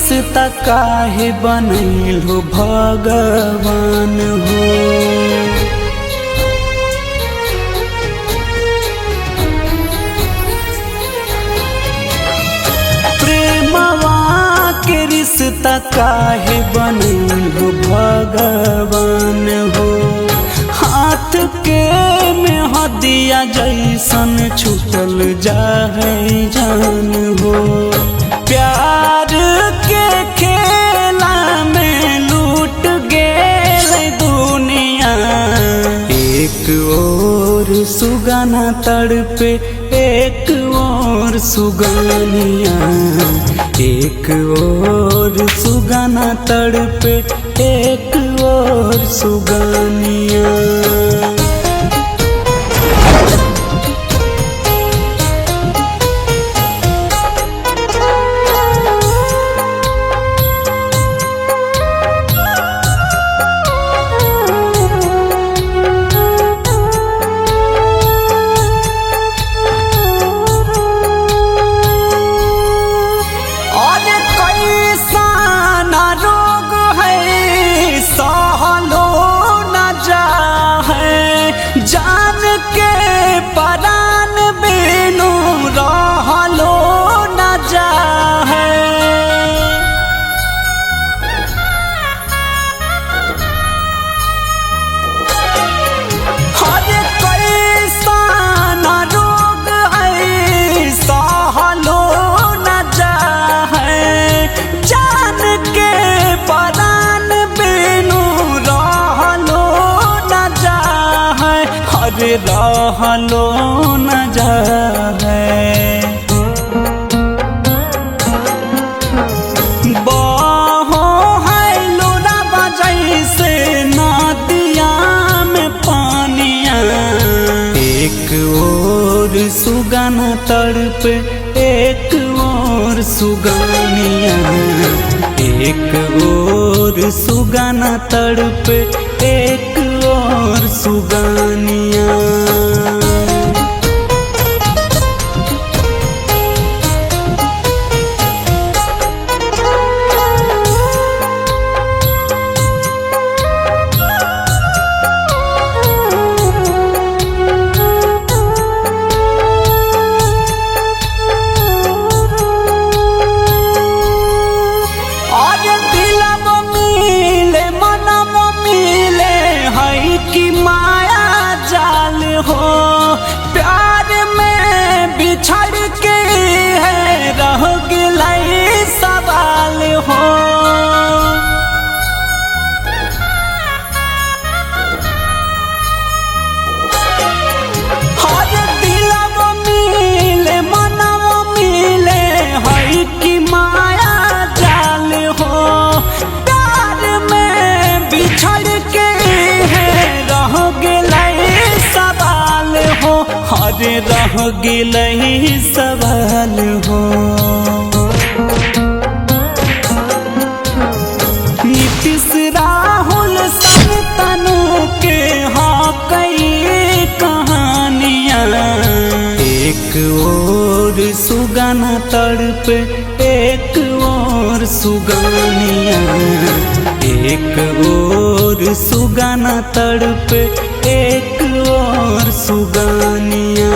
रिश्ता काहे बनैलो भगवान हो। प्रेमवा के रिश्ता काहे बनैलो भगवान हो। हाथ के में हदिया जैसन छूटल जाए जान हो। प्यार के खेला में लूट गेल दुनिया। एक और सुगाना तड़पे एक और सुगानिया। एक और सुगाना तड़पे एक और सुगानिया। जान के परान बिनु रहलो न जाहे। हर कैसन रोग है सहलो न जाहे। जान के परान बिनु रहलो न जाहे। अरे रहलो न जाए। बहो है लोरा बजैसे नदिया में पानिया। एक और सुगाना तड़पे एक और सुगानिया। एक और सुगाना तड़पे एक और सुगानिया। की माया जाल हो। प्यार में बिछड़ के है रह गई सवाल हो। हर दिलवा मिले मनवा मिले है कि माया जाल हो। प्यार में बिछड़ के हरे रह गेलई सवाल हो। नीतीश राहुल संतनु के हाँ कई कहानियाँ। एक और सुगाना तड़पे एक और सुगानिया। एक और सुगाना तड़पे एक और सुगानिया।